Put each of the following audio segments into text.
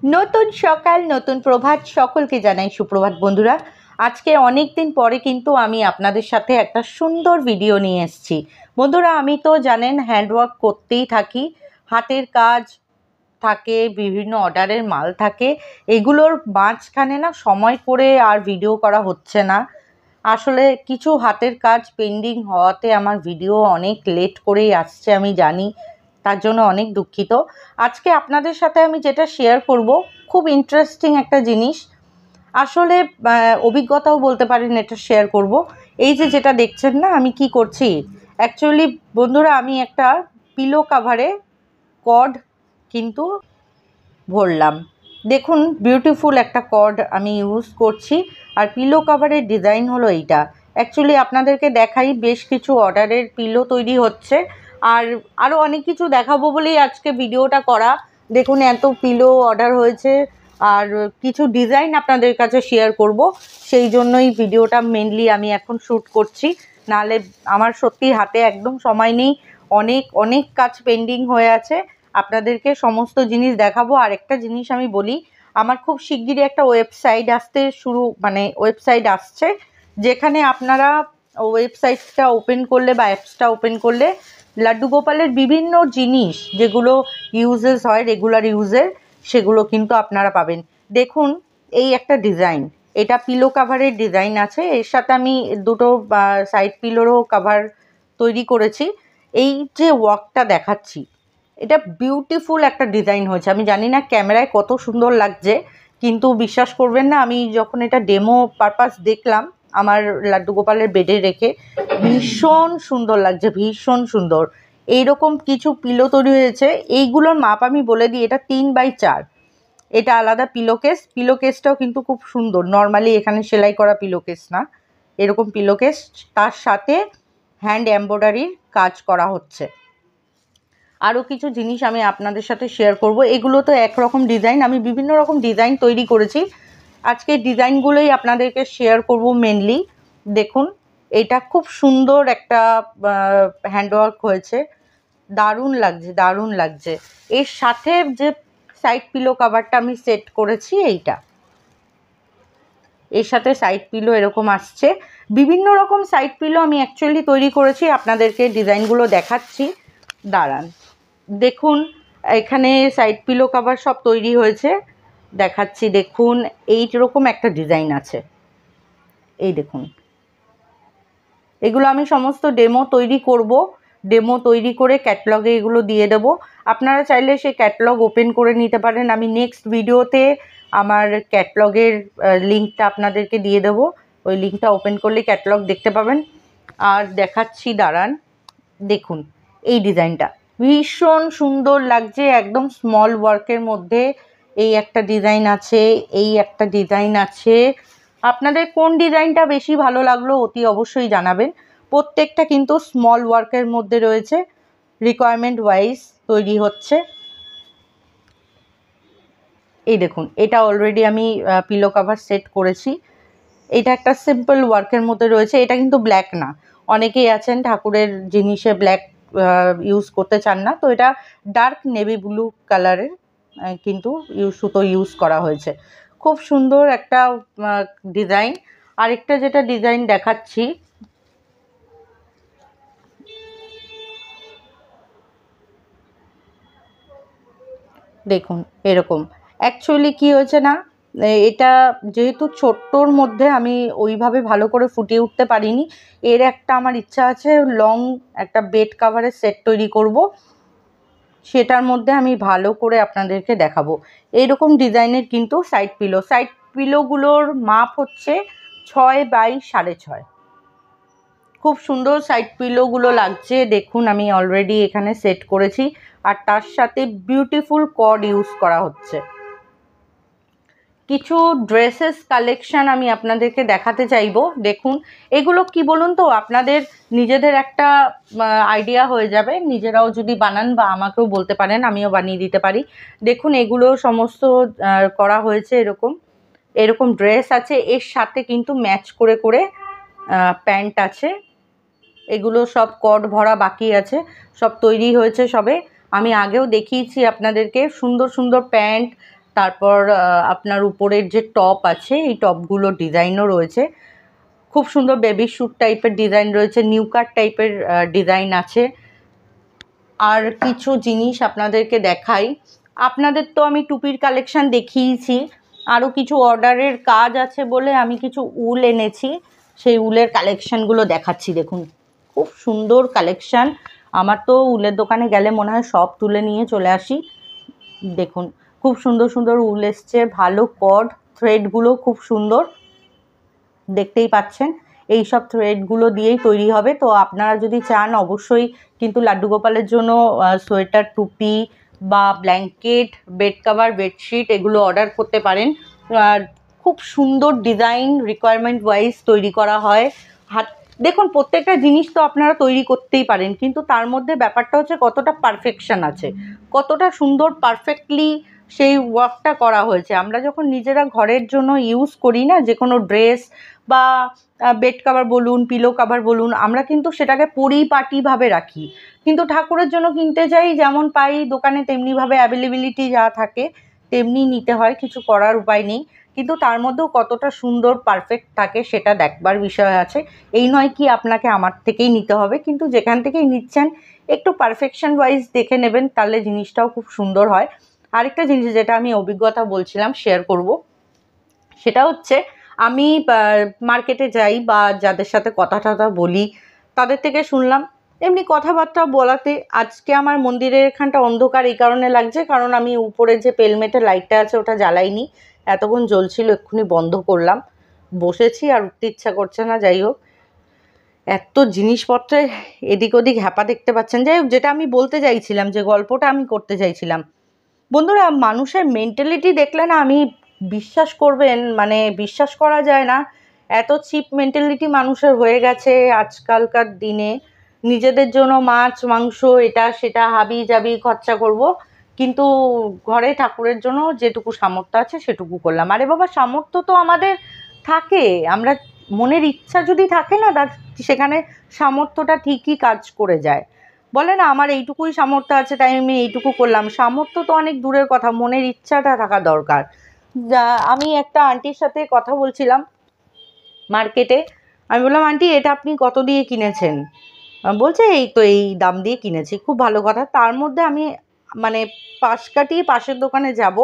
নতুন সকাল নতুন প্রভাত সকলকে জানাই সুপ্রভাত বন্ধুরা। আজকে অনেক দিন পরে কিন্তু আমি আপনাদের সাথে একটা সুন্দর ভিডিও নিয়ে এসেছি। বন্ধুরা, আমি তো জানেন হ্যান্ডওয়ার্ক করতেই থাকি, হাতের কাজ থাকে, বিভিন্ন অর্ডারের মাল থাকে, এগুলোর মাঝখানে না সময় করে আর ভিডিও করা হচ্ছে না। আসলে কিছু হাতের কাজ পেন্ডিং হওয়াতে আমার ভিডিও অনেক লেট করেই আসছে, আমি জানি, তার জন্য অনেক দুঃখিত। আজকে আপনাদের সাথে আমি যেটা শেয়ার করব খুব ইন্টারেস্টিং একটা জিনিস, আসলে অভিজ্ঞতাও বলতে পারেন, এটা শেয়ার করব। এই যে যেটা দেখছেন না আমি কি করছি, অ্যাকচুয়ালি বন্ধুরা আমি একটা পিলো কাভারে কর্ড কিন্তু ভরলাম। দেখুন বিউটিফুল একটা কর্ড আমি ইউজ করছি, আর পিলো কাভারের ডিজাইন হলো এইটা। অ্যাকচুয়ালি আপনাদেরকে দেখাই, বেশ কিছু অর্ডারের পিলো তৈরি হচ্ছে, আর আরও অনেক কিছু দেখাবো বলেই আজকে ভিডিওটা করা। দেখুন এত পিলো অর্ডার হয়েছে, আর কিছু ডিজাইন আপনাদের কাছে শেয়ার করব, সেই জন্যই ভিডিওটা মেনলি আমি এখন শ্যুট করছি। নাহলে আমার সত্যি হাতে একদম সময় নেই, অনেক অনেক কাজ পেন্ডিং হয়ে আছে। আপনাদেরকে সমস্ত জিনিস দেখাবো। আর একটা জিনিস আমি বলি, আমার খুব শিগগিরই একটা ওয়েবসাইট ওয়েবসাইট আসছে, যেখানে আপনারা ওয়েবসাইটটা ওপেন করলে বা অ্যাপসটা ওপেন করলে লাড্ডু গোপালের বিভিন্ন জিনিস যেগুলো ইউজেস হয় রেগুলার ইউজের, সেগুলো কিন্তু আপনারা পাবেন। দেখুন এই একটা ডিজাইন, এটা পিলো কাভারের ডিজাইন আছে, এর সাথে আমি দুটো সাইড পিলোরও কাভার তৈরি করেছি। এই যে ওয়ার্কটা দেখাচ্ছি, এটা বিউটিফুল একটা ডিজাইন হয়েছে। আমি জানি না ক্যামেরায় কত সুন্দর লাগছে, কিন্তু বিশ্বাস করবেন না, আমি যখন এটা ডেমো পারপাস দেখলাম আমার লাড্ডু গোপালের বেডে রেখে, ভীষণ সুন্দর লাগছে, ভীষণ সুন্দর। এইরকম কিছু পিলো তৈরি হয়েছে, এইগুলোর মাপ আমি বলে দিই, এটা 3x4। এটা আলাদা পিলোকেস, পিলোকেসটাও কিন্তু খুব সুন্দর, নর্মালি এখানে সেলাই করা পিলোকেস না, এরকম পিলোকেস, তার সাথে হ্যান্ড এমব্রয়ডারির কাজ করা হচ্ছে। আরও কিছু জিনিস আমি আপনাদের সাথে শেয়ার করব। এগুলো তো একরকম ডিজাইন, আমি বিভিন্ন রকম ডিজাইন তৈরি করেছি, আজকে ডিজাইনগুলোই আপনাদেরকে শেয়ার করব মেনলি। দেখুন এটা খুব সুন্দর একটা হ্যান্ডওয়ার্ক হয়েছে, দারুণ লাগছে, দারুণ লাগছে। এর সাথে যে সাইড পিলো কাভারটা আমি সেট করেছি, এইটা এর সাথে সাইড পিলো এরকম আসছে। বিভিন্ন রকম সাইড পিলো আমি অ্যাকচুয়ালি তৈরি করেছি, আপনাদেরকে ডিজাইনগুলো দেখাচ্ছি, দাঁড়ান। দেখুন এখানে সাইড পিলো কভার সব তৈরি হয়েছে, দেখাচ্ছি। দেখুন এইরকম একটা ডিজাইন আছে, এই দেখুন। এগুলো আমি সমস্ত ডেমো তৈরি করব, ডেমো তৈরি করে ক্যাটলগে এগুলো দিয়ে দেবো। আপনারা চাইলে সেই ক্যাটলগ ওপেন করে নিতে পারেন। আমি নেক্সট ভিডিওতে আমার ক্যাটলগের লিঙ্কটা আপনাদেরকে দিয়ে দেবো, ওই লিঙ্কটা ওপেন করলে ক্যাটলগ দেখতে পাবেন। আর দেখাচ্ছি, দাঁড়ান। দেখুন এই ডিজাইনটা ভীষণ সুন্দর লাগছে, একদম স্মল ওয়ার্কের মধ্যে। এই একটা ডিজাইন আছে, এই একটা ডিজাইন আছে। আপনাদের কোন ডিজাইনটা বেশি ভালো লাগলো অতি অবশ্যই জানাবেন। প্রত্যেকটা কিন্তু স্মল ওয়ার্কের মধ্যে রয়েছে, রিকোয়ারমেন্ট ওয়াইজ তৈরি হচ্ছে। এই দেখুন এটা অলরেডি আমি পিলো কভার সেট করেছি। এটা একটা সিম্পল ওয়ার্কের মধ্যে রয়েছে, এটা কিন্তু ব্ল্যাক না। অনেকেই আছেন ঠাকুরের জিনিসে ব্ল্যাক ইউজ করতে চান না, তো এটা ডার্ক নেভি ব্লু কালারের কিন্তু সুতো ইউজ করা হয়েছে। খুব সুন্দর একটা ডিজাইন। আরেকটা যেটা ডিজাইন দেখাচ্ছি, দেখুন এরকম। অ্যাকচুয়ালি কি হয়েছে না, এটা যেহেতু ছোট্টর মধ্যে আমি ওইভাবে ভালো করে ফুটিয়ে উঠতে পারিনি, এর একটা আমার ইচ্ছা আছে লং একটা বেড কাভারের সেট তৈরি করব, সেটার মধ্যে আমি ভালো করে আপনাদেরকে দেখাবো। এইরকম ডিজাইনের কিন্তু সাইড পিলোগুলোর মাপ হচ্ছে 6x6.5। খুব সুন্দর সাইড পিলোগুলো লাগছে। দেখুন আমি অলরেডি এখানে সেট করেছি, আর তার সাথে বিউটিফুল কর্ড ইউজ করা হচ্ছে। কিছু ড্রেসেস কালেকশান আমি আপনাদেরকে দেখাতে চাইবো। দেখুন এগুলো কি বলুন তো, আপনাদের নিজেদের একটা আইডিয়া হয়ে যাবে, নিজেরাও যদি বানান বা আমাকেও বলতে পারেন, আমিও বানিয়ে দিতে পারি। দেখুন এগুলো সমস্ত করা হয়েছে, এরকম এরকম ড্রেস আছে, এর সাথে কিন্তু ম্যাচ করে করে প্যান্ট আছে। এগুলো সব কর্ড ভরা বাকি আছে, সব তৈরি হয়েছে সবে। আমি আগেও দেখিয়েছি আপনাদেরকে সুন্দর সুন্দর প্যান্ট, তারপর আপনার উপরের যে টপ আছে এই টপগুলো ডিজাইনও রয়েছে, খুব সুন্দর বেবি স্যুট টাইপের ডিজাইন রয়েছে, নিউ কাট টাইপের ডিজাইন আছে। আর কিছু জিনিস আপনাদেরকে দেখাই। আপনাদের তো আমি টুপির কালেকশান দেখিয়েছি, আরও কিছু অর্ডারের কাজ আছে বলে আমি কিছু উল এনেছি, সেই উলের কালেকশানগুলো দেখাচ্ছি। দেখুন খুব সুন্দর কালেকশান, আমার তো উলের দোকানে গেলে মনে হয় সব তুলে নিয়ে চলে আসি। দেখুন খুব সুন্দর সুন্দর উল এসছে, ভালো কর্ড, থ্রেডগুলো খুব সুন্দর দেখতেই পাচ্ছেন। এই সব থ্রেডগুলো দিয়েই তৈরি হবে। তো আপনারা যদি চান অবশ্যই কিন্তু লাড্ডু গোপালের জন্য সোয়েটার, টুপি বা ব্ল্যাঙ্কেট, বেড কাভার, বেডশিট এগুলো অর্ডার করতে পারেন। আর খুব সুন্দর ডিজাইন রিকোয়ারমেন্ট ওয়াইজ তৈরি করা হয়। হাত দেখুন প্রত্যেকটা জিনিস তো আপনারা তৈরি করতেই পারেন, কিন্তু তার মধ্যে ব্যাপারটা হচ্ছে কতটা পারফেকশন আছে, কতটা সুন্দর পারফেক্টলি সেই ওয়ার্কটা করা হয়েছে। আমরা যখন নিজেরা ঘরের জন্য ইউজ করি না, যে কোনো ড্রেস বা বেড কাভার বলুন, পিলো কাভার বলুন, আমরা কিন্তু সেটাকে পরিপাটিভাবে রাখি, কিন্তু ঠাকুরের জন্য কিনতে যাই যেমন পাই দোকানে তেমনিভাবে অ্যাভেলেবিলিটি যা থাকে তেমনি নিতে হয়, কিছু করার উপায় নেই। কিন্তু তার মধ্যেও কতটা সুন্দর পারফেক্ট থাকে সেটা দেখবার বিষয় আছে। এই নয় কি আপনাকে আমার থেকেই নিতে হবে, কিন্তু যেখান থেকেই নিচ্ছেন একটু পারফেকশন ওয়াইজ দেখে নেবেন, তাহলে জিনিসটাও খুব সুন্দর হয়। আরেকটা জিনিস যেটা আমি অভিজ্ঞতা বলছিলাম শেয়ার করব, সেটা হচ্ছে আমি মার্কেটে যাই বা যাদের সাথে কথা টথা বলি তাদের থেকে শুনলাম, এমনি কথাবার্তা বলাতে আজকে আমার মন্দিরের এখানটা অন্ধকার এই কারণে লাগছে কারণ আমি উপরে যে পেলমেটে লাইটটা আছে ওটা জ্বালাইনি, এতক্ষণ জ্বলছিল, এক্ষুনি বন্ধ করলাম, বসেছি আর উঠতে ইচ্ছা করছে না। যাই হোক, এত জিনিসপত্রে এদিক ওদিক হ্যাপা দেখতে পাচ্ছেন। যাই হোক, যেটা আমি বলতে চাইছিলাম, যে গল্পটা আমি করতে চাইছিলাম, বন্ধুরা মানুষের মেন্টালিটি দেখলে না, আমি বিশ্বাস করবেন মানে বিশ্বাস করা যায় না, এত চিপ মেন্টালিটি মানুষের হয়ে গেছে আজকালকার দিনে। নিজেদের জন্য মাছ মাংস এটা সেটা হাবি জাবি খরচা করব, কিন্তু ঘরে ঠাকুরের জন্য যেটুকু সামর্থ্য আছে সেটুকু করলাম। আরে বাবা, সামর্থ্য তো আমাদের থাকে, আমরা মনের ইচ্ছা যদি থাকে না, তার সেখানে সামর্থ্যটা ঠিকই কাজ করে যায়। বলে না আমার এইটুকুই সামর্থ্য আছে তাই আমি এইটুকু করলাম, সামর্থ্য তো অনেক দূরের কথা, মনের ইচ্ছাটা থাকা দরকার। আমি একটা আন্টির সাথে কথা বলছিলাম মার্কেটে, আমি বললাম আন্টি এটা আপনি কত দিয়ে কিনেছেন? বলছে এই তো এই দাম দিয়ে কিনেছি। খুব ভালো কথা। তার মধ্যে আমি মানে পাশ কাটিয়ে পাশের দোকানে যাব,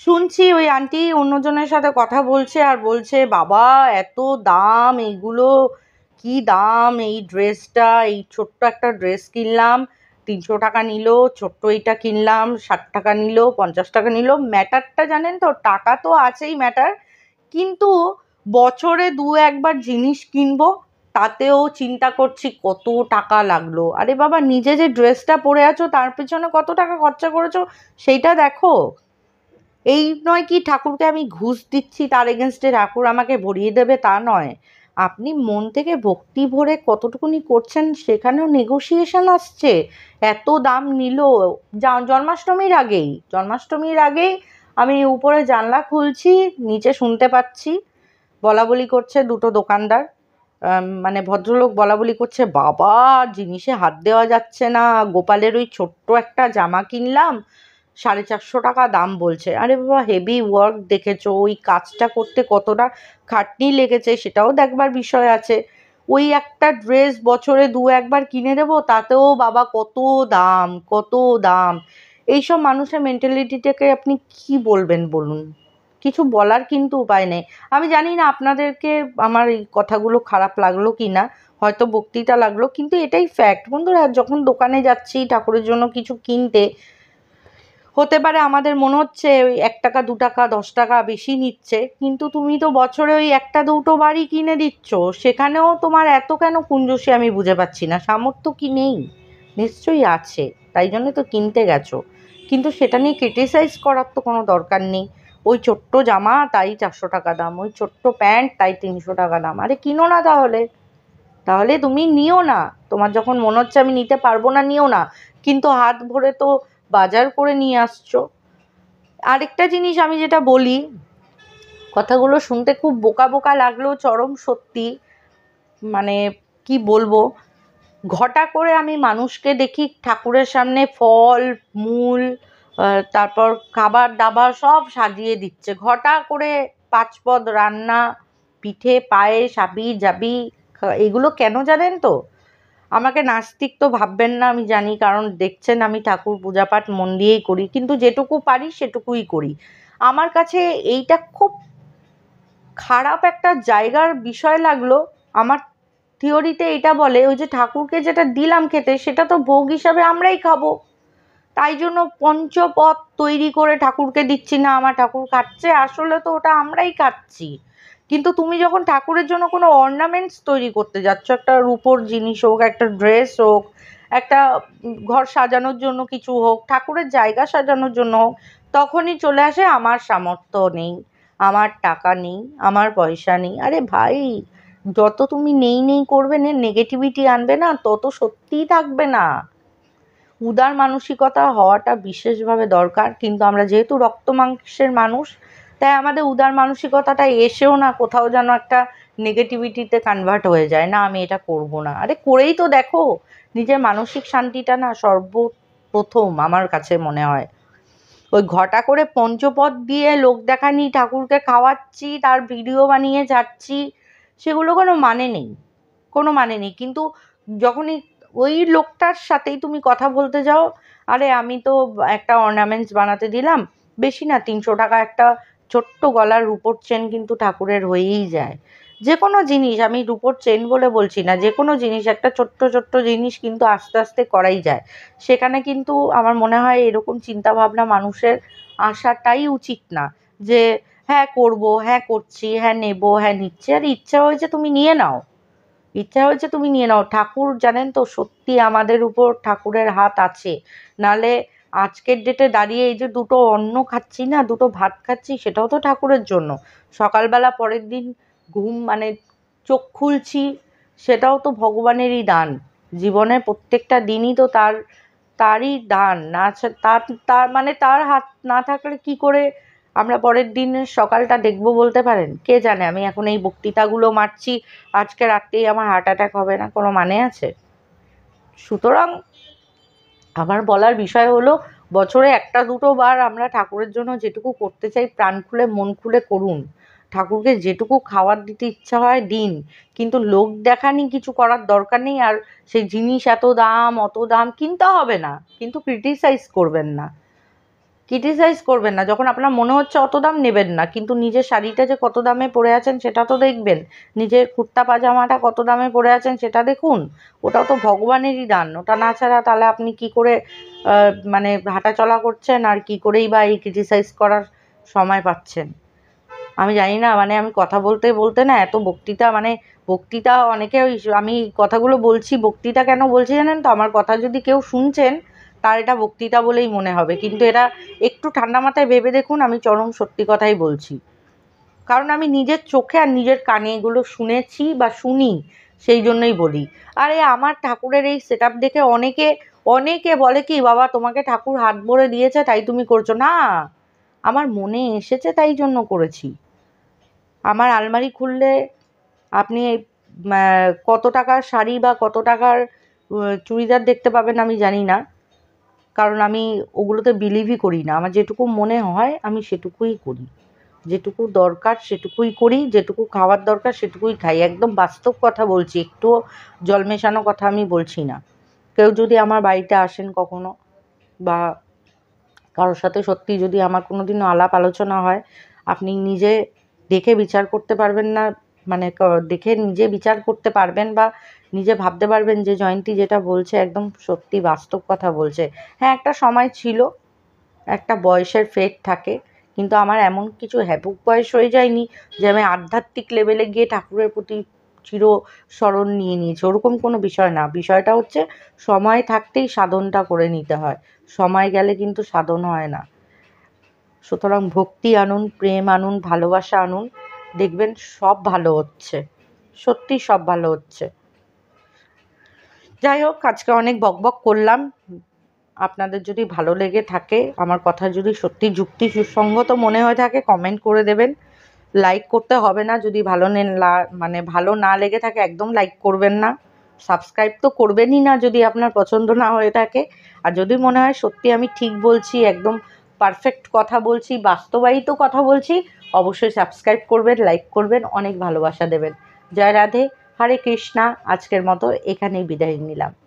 শুনছি ওই আন্টি অন্যজনের সাথে কথা বলছে আর বলছে বাবা এত দাম, এইগুলো কি দাম, এই ড্রেসটা, এই ছোট্ট একটা ড্রেস কিনলাম 300 টাকা নিল, ছোট্ট এইটা কিনলাম 60 টাকা নিল, 50 টাকা নিল। ম্যাটারটা জানেন তো, টাকা তো আছেই ম্যাটার, কিন্তু বছরে দু একবার জিনিস কিনবো তাতেও চিন্তা করছি কত টাকা লাগলো। আরে বাবা, নিজে যে ড্রেসটা পরে আছো তার পেছনে কত টাকা খরচা করেছো সেইটা দেখো। এই নয় কি ঠাকুরকে আমি ঘুষ দিচ্ছি তার এগেনস্টে ঠাকুর আমাকে ভরিয়ে দেবে, তা নয়। আপনি মন থেকে ভক্তি ভরে কতটুকুনি করছেন সেখানেও নেগোসিয়েশন আসছে। এত দাম নিল, জন্মাষ্টমীর আগেই আমি উপরে জানলা খুলছি, নিচে শুনতে পাচ্ছি বলা বলি করছে দুটো দোকানদার, মানে ভদ্রলোক বলা বলি করছে বাবা জিনিসে হাত দেওয়া যাচ্ছে না, গোপালের ওই ছোট্ট একটা জামা কিনলাম 450 টাকা দাম বলছে। আরে বাবা, হেভি ওয়ার্ক দেখেছো, ওই কাজটা করতে কতটা খাটনি লেগেছে সেটাও দেখবার বিষয় আছে। ওই একটা ড্রেস বছরে দু একবার কিনে দেবো তাতেও বাবা কত দাম, কত দাম। এইসব মানুষের মেন্টালিটিটাকে আপনি কি বলবেন বলুন? কিছু বলার কিন্তু উপায় নেই। আমি জানি না আপনাদেরকে আমার এই কথাগুলো খারাপ লাগলো কি না, হয়তো বক্তৃতা লাগলো, কিন্তু এটাই ফ্যাক্ট বন্ধুরা। যখন দোকানে যাচ্ছি ঠাকুরের জন্য কিছু কিনতে, হতে পারে আমাদের মনে হচ্ছে ওই 1 টাকা 2 টাকা 10 টাকা বেশি নিচ্ছে, কিন্তু তুমি তো বছরে ওই একটা দুটো বাড়ি কিনে দিচ্ছ, সেখানেও তোমার এত কেন কুঞ্জুসি আমি বুঝে পাচ্ছি না। সামর্থ্য কি নেই? নিশ্চয়ই আছে, তাই জন্য তো কিনতে গেছো, কিন্তু সেটা নিয়ে ক্রিটিসাইজ করার তো কোনো দরকার নেই। ওই ছোট্ট জামা তাই 400 টাকা দাম, ওই ছোট্ট প্যান্ট তাই 300 টাকা দাম। আরে কিনো না তাহলে, তাহলে তুমি নিও না, তোমার যখন মনে হচ্ছে আমি নিতে পারবো না নিও না, কিন্তু হাত ভরে তো বাজার করে নিয়ে আসছো। আরেকটা জিনিস আমি যেটা বলি, কথাগুলো শুনতে খুব বোকা বোকা লাগলেও চরম সত্যি, মানে কি বলবো, ঘটা করে আমি মানুষকে দেখি ঠাকুরের সামনে ফল মূল তারপর খাবার দাবার সব সাজিয়ে দিচ্ছে, ঘটা করে 5 পদ রান্না, পিঠে পায়েস হাবি জাবি। এগুলো কেন জানেন তো? আমাকে নাস্তিক তো ভাববেন না আমি জানি, কারণ দেখছেন আমি ঠাকুর পূজা পাঠ মন দিয়েই করি, কিন্তু যেটুকু পারি সেটুকুই করি। আমার কাছে এইটা খুব খারাপ একটা জায়গার বিষয় লাগলো। আমার থিওরিতে এটা বলে, ওই যে ঠাকুরকে যেটা দিলাম খেতে সেটা তো ভোগ হিসাবে আমরাই খাবো, তাই জন্য পঞ্চপদ তৈরি করে ঠাকুরকে দিচ্ছি না, আমার ঠাকুর খাচ্ছে, আসলে তো ওটা আমরাই খাচ্ছি। কিন্তু তুমি যখন ঠাকুরের জন্য কোনো অর্নামেন্টস তৈরি করতে যাচ্ছ, একটা রূপোর জিনিস হোক, একটা ড্রেস হোক, একটা ঘর সাজানোর জন্য কিছু হোক, ঠাকুরের জায়গা সাজানোর জন্য হোক, তখনই চলে আসে আমার সামর্থ্য নেই, আমার টাকা নেই, আমার পয়সা নেই। আরে ভাই, যত তুমি নেই নেই করবে, নেগেটিভিটি আনবে না, তত সত্যিই থাকবে না। উদার মানসিকতা হওয়াটা বিশেষভাবে দরকার, কিন্তু আমরা যেহেতু রক্ত মাংসের মানুষ, তাই আমাদের উদার মানসিকতাটা এসেও না কোথাও যেন একটা নেগেটিভিটিতে কনভার্ট হয়ে যায়, না আমি এটা করব না। আরে করেই তো দেখো, নিজের মানসিক শান্তিটা না সর্বপ্রথম আমার কাছে মনে হয়। ওই ঘটা করে পঞ্চপদ দিয়ে লোক দেখানি ঠাকুরকে খাওয়াচ্ছি, তার ভিডিও বানিয়ে যাচ্ছি, সেগুলো কোনো মানে নেই, কোনো মানে নেই। কিন্তু যখনই ওই লোকটার সাথেই তুমি কথা বলতে যাও, আরে আমি তো একটা অর্নামেন্টস বানাতে দিলাম, বেশি না 300 টাকা একটা ছোট্ট গলার রূপোর চেন কিন্তু ঠাকুরের হয়েই যায়। যে কোনো জিনিস, আমি রূপোর চেন বলে বলছি না, যে কোনো জিনিস একটা ছোট্ট ছোট্ট জিনিস কিন্তু আস্তে আস্তে করাই যায়। সেখানে কিন্তু আমার মনে হয় এরকম চিন্তাভাবনা মানুষের আসাটাই উচিত না, যে হ্যাঁ করব, হ্যাঁ করছি, হ্যাঁ নেব, হ্যাঁ নিচ্ছি। আর ইচ্ছা হয়েছে তুমি নিয়ে নাও, ইচ্ছা হয়েছে তুমি নিয়ে নাও। ঠাকুর জানেন তো, সত্যি আমাদের উপর ঠাকুরের হাত আছে। নালে আজকের ডেটে দাঁড়িয়ে এই যে দুটো অন্ন খাচ্ছি না, দুটো ভাত খাচ্ছি, সেটাও তো ঠাকুরের জন্য। সকালবেলা পরের দিন ঘুম মানে চোখ খুলছি, সেটাও তো ভগবানেরই দান। জীবনের প্রত্যেকটা দিনই তো তারই দান না। তার তার মানে তার হাত না থাকলে কি করে আমরা পরের দিনের সকালটা দেখবো বলতে পারেন? কে জানে। আমি এখন এই বক্তৃতাগুলো মারছি, আজকে রাত্রেই আমার হার্ট অ্যাটাক হবে না, কোনো মানে আছে? সুতরাং আমার বলার বিষয় হলো, বছরে একটা দুটো বার আমরা ঠাকুরের জন্য যেটুকু করতে চাই প্রাণ খুলে মন খুলে করুন। ঠাকুরকে যেটুকু খাবার দিতে ইচ্ছা হয় দিন, কিন্তু লোক দেখানি কিছু করার দরকার নেই। আর সেই জিনিস এত দাম অত দাম কিনতে হবে না, কিন্তু ক্রিটিসাইজ করবেন না, ক্রিটিসাইজ করবেন না। যখন আপনার মনে হচ্ছে অত দাম নেবেন না, কিন্তু নিজের শাড়িটা যে কত দামে পরে আছেন সেটা তো দেখবেন, নিজের কুর্তা পাজামাটা কত দামে পরে আছেন সেটা দেখুন। ওটাও তো ভগবানেরই দান, ওটা না ছাড়া তাহলে আপনি কি করে মানে হাঁটা চলা করছেন, আর কি করেই বা এই ক্রিটিসাইজ করার সময় পাচ্ছেন? আমি জানি না, মানে আমি কথা বলতে বলতে না এত বক্তৃতা, মানে বক্তৃতা অনেকে ওই আমি কথাগুলো বলছি বক্তৃতা কেন বলছি জানেন তো? আমার কথা যদি কেউ শুনছেন তার এটা বক্তৃতা বলেই মনে হবে, কিন্তু এটা একটু ঠান্ডা মাথায় ভেবে দেখুন, আমি চরম সত্যি কথাই বলছি। কারণ আমি নিজের চোখে আর নিজের কানে এগুলো শুনেছি বা শুনি, সেই জন্যই বলি। আরে আমার ঠাকুরের এই সেট আপ দেখে অনেকে অনেকে বলে কি, বাবা তোমাকে ঠাকুর হাত ভরে দিয়েছে তাই তুমি করছো না, আমার মনে এসেছে তাই জন্য করেছি। আমার আলমারি খুললে আপনি কত টাকার শাড়ি বা কত টাকার চুড়িদার দেখতে পাবেন আমি জানি না, কারণ আমি ওগুলোতে বিলিভই করি না। আমার যেটুকু মনে হয় আমি সেটুকুই করি, যেটুকু দরকার সেটুকুই করি, যেটুকু খাওয়ার দরকার সেটুকুই খাই। একদম বাস্তব কথা বলছি, একটুও জল মেশানো কথা আমি বলছি না। কেউ যদি আমার বাড়িতে আসেন কখনো, বা কারোর সাথে সত্যি যদি আমার কোনো দিনও আলাপ আলোচনা হয়, আপনি নিজে দেখে বিচার করতে পারবেন না, মানে দেখে নিজে বিচার করতে পারবেন বা নিজে ভাবতে পারবেন যে জয়ন্তী যেটা বলছে একদম সত্যি বাস্তব কথা বলছে। হ্যাঁ, একটা সময় ছিল, একটা বয়সের ফেট থাকে, কিন্তু আমার এমন কিছু হ্যাপুক বয়স হয়ে যায়নি যে আমি আধ্যাত্মিক লেভেলে গিয়ে ঠাকুরের প্রতি চিরস্মরণ নিয়ে নিয়েছি, ওরকম কোনো বিষয় না। বিষয়টা হচ্ছে সময় থাকতেই সাধনটা করে নিতে হয়, সময় গেলে কিন্তু সাধন হয় না। সুতরাং ভক্তি আনুন, প্রেম আনুন, ভালোবাসা আনুন, দেখবেন সব ভালো হচ্ছে, সত্যি সব ভালো হচ্ছে। যাই হোক, আজকে অনেক বকবক করলাম। আপনাদের যদি ভালো লেগে থাকে, আমার কথা যদি সত্যি যুক্তি সুসঙ্গত মনে হয়ে থাকে, কমেন্ট করে দেবেন। লাইক করতে হবে না, যদি ভালো মানে ভালো না লেগে থাকে একদম লাইক করবেন না। সাবস্ক্রাইব তো করবেনই না যদি আপনার পছন্দ না হয়ে থাকে। আর যদি মনে হয় সত্যি আমি ঠিক বলছি, একদম পারফেক্ট কথা বলছি, বাস্তবায়িত কথা বলছি, অবশ্যই সাবস্ক্রাইব করবেন, লাইক করবেন, অনেক ভালোবাসা দেবেন। জয় রাধে, হরে কৃষ্ণা। আজকের মতো এখানেই বিদায় নিলাম।